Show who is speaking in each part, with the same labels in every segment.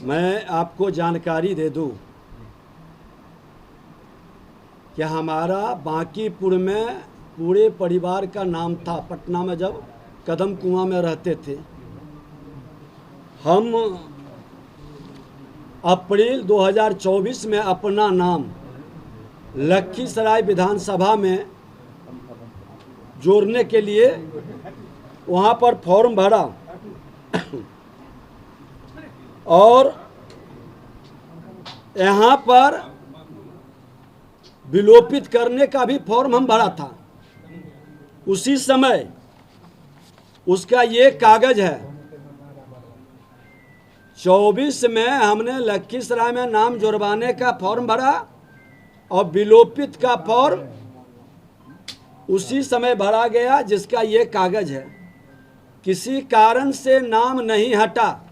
Speaker 1: मैं आपको जानकारी दे दूं कि हमारा बांकीपुर में पूरे परिवार का नाम था। पटना में जब कदम कुआं में रहते थे, हम अप्रैल 2024 में अपना नाम लखीसराय विधानसभा में जोड़ने के लिए वहाँ पर फॉर्म भरा और यहाँ पर विलोपित करने का भी फॉर्म हम भरा था। उसी समय उसका ये कागज है। 24 में हमने लखीसराय में नाम जुड़वाने का फॉर्म भरा और विलोपित का फॉर्म उसी समय भरा गया, जिसका ये कागज है। किसी कारण से नाम नहीं हटा।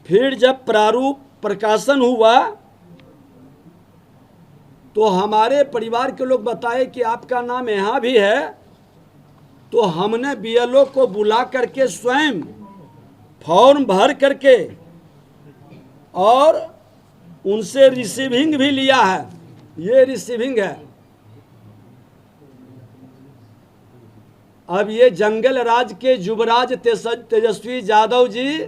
Speaker 1: फिर जब प्रारूप प्रकाशन हुआ तो हमारे परिवार के लोग बताए कि आपका नाम यहाँ भी है। तो हमने बीएलओ को बुला करके स्वयं फॉर्म भर करके और उनसे रिसीविंग भी लिया है। ये रिसीविंग है। अब ये जंगल राज के युवराज तेजस्वी यादव जी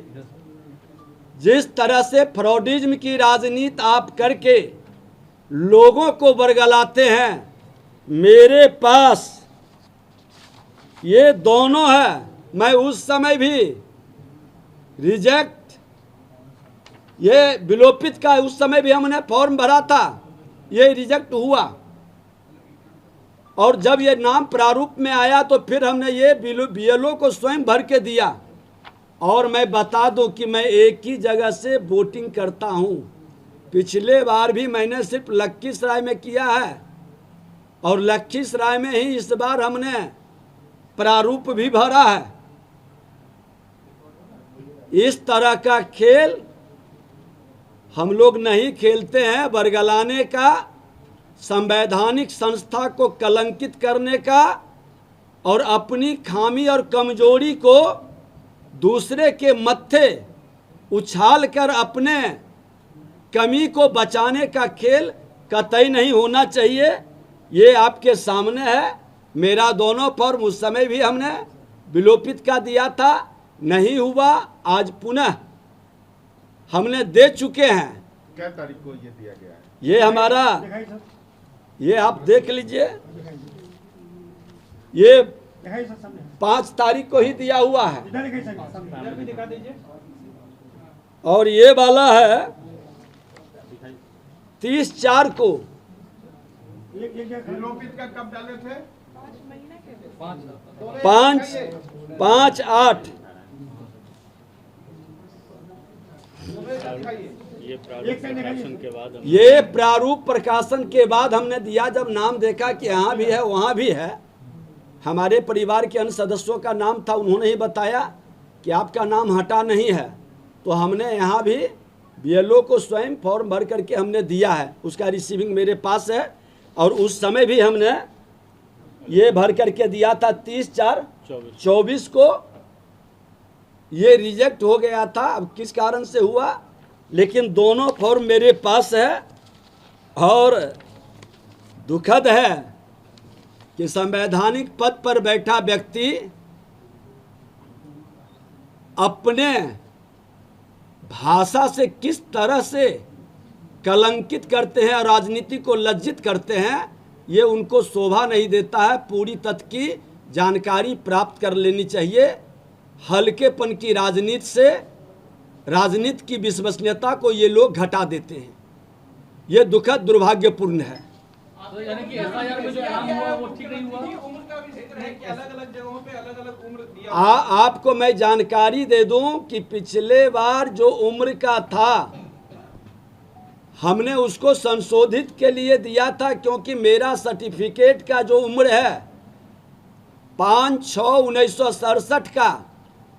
Speaker 1: जिस तरह से फ्रॉडिज्म की राजनीति आप करके लोगों को बरगलाते हैं, मेरे पास ये दोनों है। मैं उस समय भी रिजेक्ट, ये विलोपित का उस समय भी हमने फॉर्म भरा था, ये रिजेक्ट हुआ। और जब ये नाम प्रारूप में आया तो फिर हमने ये बीएलओ को स्वयं भर के दिया। और मैं बता दूं कि मैं एक ही जगह से वोटिंग करता हूं। पिछले बार भी मैंने सिर्फ लखीसराय में किया है और लखीसराय में ही इस बार हमने प्रारूप भी भरा है। इस तरह का खेल हम लोग नहीं खेलते हैं। बरगलाने का, संवैधानिक संस्था को कलंकित करने का और अपनी खामी और कमजोरी को दूसरे के मत्थे उछाल कर अपने कमी को बचाने का खेल कतई नहीं होना चाहिए। ये आपके सामने है। मेरा दोनों फॉर्म उस समय भी हमने विलोपित का दिया था, नहीं हुआ। आज पुनः हमने दे चुके हैं।
Speaker 2: क्या तारीख को ये दिया गया है?
Speaker 1: ये हमारा, ये आप देख लीजिए, ये 5 तारीख को ही दिया हुआ है। और ये वाला है 30/4 को।
Speaker 2: विलोपित का कब डाले थे?
Speaker 1: 5/8। ये प्रारूप प्रकाशन के बाद हमने दिया। जब नाम देखा कि यहाँ भी है वहाँ भी है, हमारे परिवार के अन्य सदस्यों का नाम था, उन्होंने ही बताया कि आपका नाम हटा नहीं है। तो हमने यहाँ भी बीएलओ को स्वयं फॉर्म भर करके हमने दिया है। उसका रिसीविंग मेरे पास है। और उस समय भी हमने ये भर करके दिया था 30/4/24 को। ये रिजेक्ट हो गया था, अब किस कारण से हुआ, लेकिन दोनों फॉर्म मेरे पास है। और दुखद है कि संवैधानिक पद पर बैठा व्यक्ति अपने भाषा से किस तरह से कलंकित करते हैं और राजनीति को लज्जित करते हैं, ये उनको शोभा नहीं देता है। पूरी तथ्य की जानकारी प्राप्त कर लेनी चाहिए। हल्केपन की राजनीति से राजनीति की विश्वसनीयता को ये लोग घटा देते हैं। ये दुखद दुर्भाग्यपूर्ण है।
Speaker 3: यानी कि एफआईआर में जो काम हुआ वो ठीक नहीं हुआ।
Speaker 4: उम्र का भी जिक्र है कि अलग-अलग जगहों पे अलग-अलग उम्र दिया।
Speaker 1: आपको मैं जानकारी दे दूं कि पिछले बार जो उम्र का था हमने उसको संशोधित के लिए दिया था, क्योंकि मेरा सर्टिफिकेट का जो उम्र है 5/6/1967 का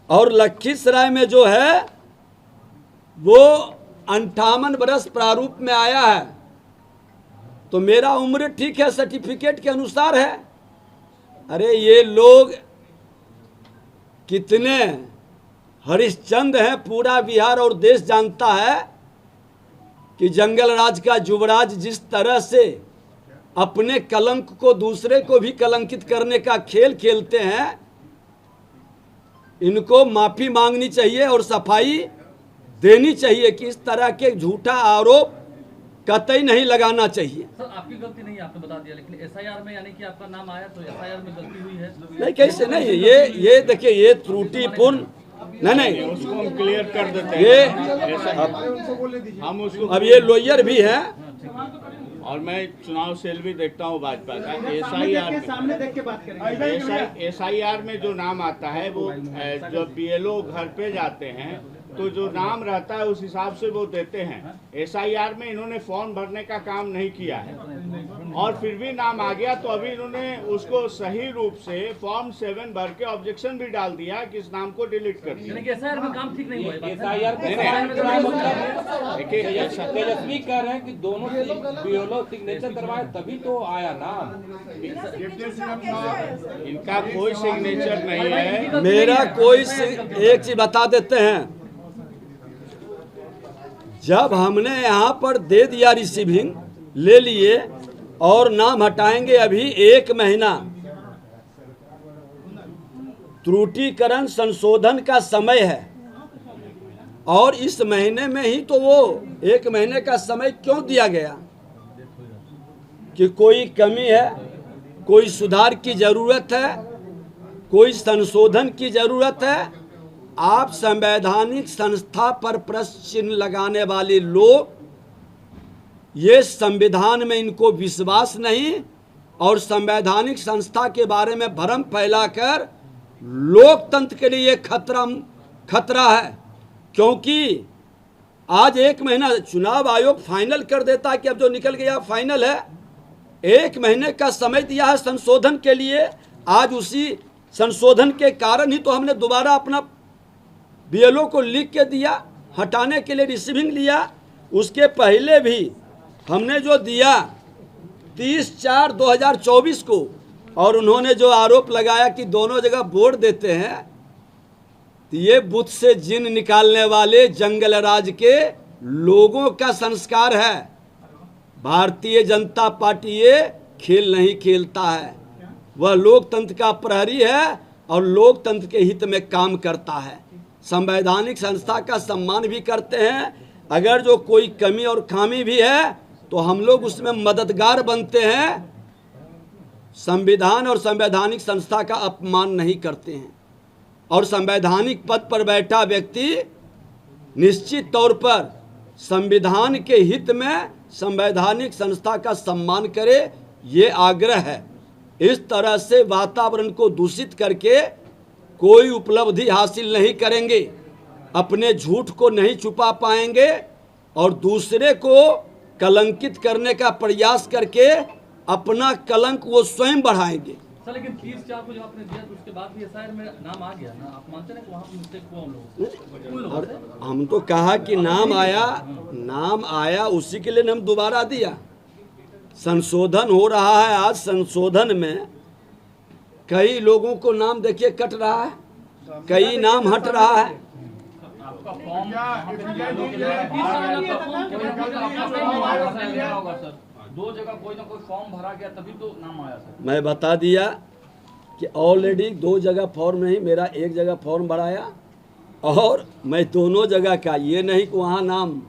Speaker 1: और लखीसराय में जो है वो 58 वर्ष प्रारूप में आया है। तो मेरा उम्र ठीक है, सर्टिफिकेट के अनुसार है। अरे ये लोग कितने हरिश्चंद्र हैं, पूरा बिहार और देश जानता है कि जंगल राज का युवराज जिस तरह से अपने कलंक को दूसरे को भी कलंकित करने का खेल खेलते हैं, इनको माफी मांगनी चाहिए और सफाई देनी चाहिए कि इस तरह के झूठा आरोप कतई नहीं लगाना चाहिए।
Speaker 3: सर आपकी गलती नहीं है, आपने बता दिया, लेकिन एसआईआर में यानी कि आपका नाम आया तो एसआईआर में गलती हुई है?
Speaker 1: नहीं, कैसे नहीं, ये देखिए, ये त्रुटिपूर्ण नहीं,
Speaker 5: उसको हम क्लियर कर देते
Speaker 1: ये
Speaker 5: हैं। हम उसको
Speaker 1: अब ये लॉयर भी है
Speaker 5: और मैं चुनाव सेल भी देखता हूँ भाजपा का। एसआईआर
Speaker 4: सामने देख के बात करेंगे।
Speaker 5: एसआईआर में जो नाम आता है वो जब बीएलओ घर पे जाते हैं तो जो नाम रहता है उस हिसाब से वो देते हैं। एसआईआर में इन्होंने फॉर्म भरने का काम नहीं किया है और फिर भी नाम आ गया, तो अभी इन्होंने उसको सही रूप से फॉर्म 7 भर के ऑब्जेक्शन भी डाल दिया कि इस नाम को डिलीट कर दिया।
Speaker 3: यानी कि एसआईआर में काम ठीक नहीं हुआ है।
Speaker 6: एसआईआर
Speaker 5: नहीं, देखिए
Speaker 6: तेजस्वी कह रहे हैं कि दोनों बीएलओ सिग्नेचर करवाए तभी तो आया नाम।
Speaker 5: इनका कोई सिग्नेचर नहीं है।
Speaker 1: मेरा एक चीज बता देते हैं, जब हमने यहाँ पर दे दिया रिसीविंग ले लिए और नाम हटाएंगे, अभी 1 महीना त्रुटिकरण संशोधन का समय है और इस महीने में ही तो वो 1 महीने का समय क्यों दिया गया कि कोई कमी है, कोई सुधार की जरूरत है, कोई संशोधन की जरूरत है। आप संवैधानिक संस्था पर प्रश्न चिन्ह लगाने वाले लोग, ये संविधान में इनको विश्वास नहीं और संवैधानिक संस्था के बारे में भ्रम फैलाकर लोकतंत्र के लिए खतरा है। क्योंकि आज 1 महीना चुनाव आयोग फाइनल कर देता कि अब जो निकल गया फाइनल है, 1 महीने का समय दिया है संशोधन के लिए। आज उसी संशोधन के कारण ही तो हमने दोबारा अपना बीएलओ को लिख के दिया, हटाने के लिए रिसीविंग लिया। उसके पहले भी हमने जो दिया 30/4/2024 को, और उन्होंने जो आरोप लगाया कि दोनों जगह वोट देते हैं, तो ये बुत से जिन निकालने वाले जंगल राज के लोगों का संस्कार है। भारतीय जनता पार्टी ये खेल नहीं खेलता है, वह लोकतंत्र का प्रहरी है और लोकतंत्र के हित में काम करता है। संवैधानिक संस्था का सम्मान भी करते हैं। अगर जो कोई कमी और खामी भी है तो हम लोग उसमें मददगार बनते हैं। संविधान और संवैधानिक संस्था का अपमान नहीं करते हैं और संवैधानिक पद पर बैठा व्यक्ति निश्चित तौर पर संविधान के हित में संवैधानिक संस्था का सम्मान करे, ये आग्रह है। इस तरह से वातावरण को दूषित करके कोई उपलब्धि हासिल नहीं करेंगे, अपने झूठ को नहीं छुपा पाएंगे और दूसरे को कलंकित करने का प्रयास करके अपना कलंक वो स्वयं बढ़ाएंगे।
Speaker 3: सर लेकिन 30/4 को जब आपने दिया तो उसके बाद भी एसआईआर में नाम आ गया ना, आप मानते हैं कि वहाँ मिस्टेक हुआ उन लोगों से?
Speaker 1: हम तो कहा कि नाम आया उसी के लिए हम दोबारा दिया। संशोधन हो रहा है, आज संशोधन में कई लोगों को नाम देखिए कट रहा है, कई नाम हट रहा है।
Speaker 3: आपका फॉर्म सर 2 जगह कोई ना कोई फॉर्म भरा गया तभी तो नाम आया सर।
Speaker 1: मैं बता दिया कि ऑलरेडी 2 जगह फॉर्म नहीं, मेरा 1 जगह फॉर्म भराया और मैं दोनों जगह का, ये नहीं कि वहाँ नाम,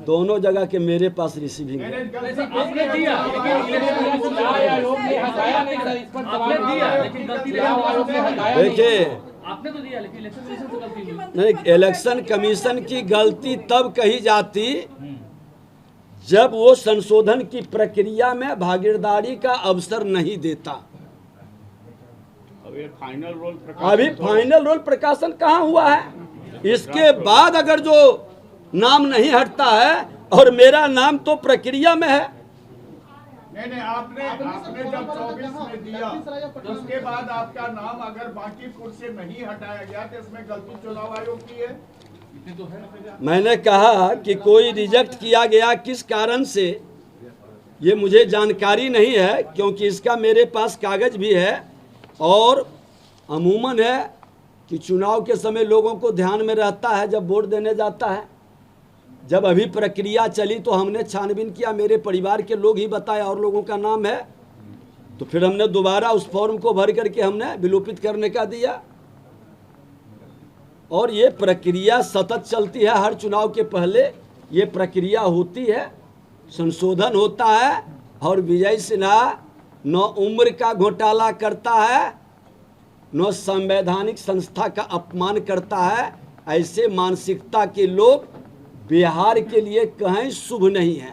Speaker 1: दोनों जगह के मेरे पास रिसीविंग है।
Speaker 3: आपने दिया लेकिन गलती
Speaker 1: देखिए,
Speaker 3: आपने तो दिया लेकिन इलेक्शन कमीशन से गलती हुई।
Speaker 1: नहीं, इलेक्शन कमीशन की गलती तब कही जाती जब वो संशोधन की प्रक्रिया में भागीदारी का अवसर नहीं देता।
Speaker 5: अभी
Speaker 1: फाइनल रोल प्रकाशन कहाँ हुआ है? इसके बाद अगर जो नाम नहीं हटता है और मेरा नाम तो प्रक्रिया में है।
Speaker 2: नहीं, आपने जब 24 में दिया उसके बाद आपका नाम अगर बांकीपुर से नहीं हटाया गया तो इसमें गलती चुनाव आयोग की है।
Speaker 1: मैंने कहा कि कोई रिजेक्ट किया गया किस कारण से, ये मुझे जानकारी नहीं है, क्योंकि इसका मेरे पास कागज भी है और अमूमन है कि चुनाव के समय लोगों को ध्यान में रहता है जब वोट देने जाता है। जब अभी प्रक्रिया चली तो हमने छानबीन किया, मेरे परिवार के लोग ही बताया और लोगों का नाम है, तो फिर हमने दोबारा उस फॉर्म को भर करके हमने विलोपित करने का दिया। और ये प्रक्रिया सतत चलती है, हर चुनाव के पहले ये प्रक्रिया होती है, संशोधन होता है। और विजय सिन्हा न उम्र का घोटाला करता है, न संवैधानिक संस्था का अपमान करता है। ऐसे मानसिकता के लोग बिहार के लिए कहीं शुभ नहीं है।